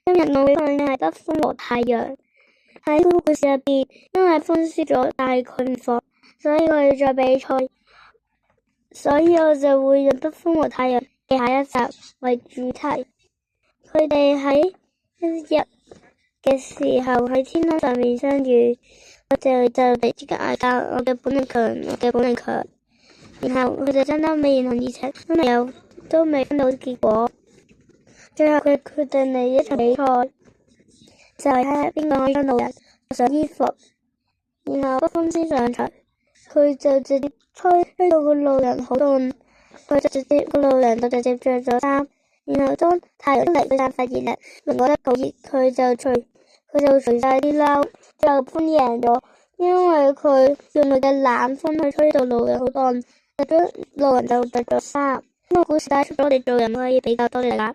今日我會講嘅係北風和太陽。喺呢個故事入邊，因為風輸咗，但係佢唔放，所以我要再比賽，所以我就會用北風和太陽嘅下一集為主題。佢哋喺一日嘅時候喺天空上面相遇，我哋就嚟之間嗌交，我嘅本領強，我嘅本領強，然後佢哋爭得美言同熱情，都未分到結果。最後佢決定嚟一場比賽，就係睇下邊個可以將路人着上衣服。然後北風先上場，佢就直接吹到個路人好凍，個路人就直接着咗衫。然後當太陽嚟，佢散發熱力，令我覺得好熱，佢就除晒啲褸。最後北風贏咗，因為佢用佢嘅冷風去吹到路人好凍，路人就着咗衫。呢個故事帶出咗我哋做人可以比較多嘅大家。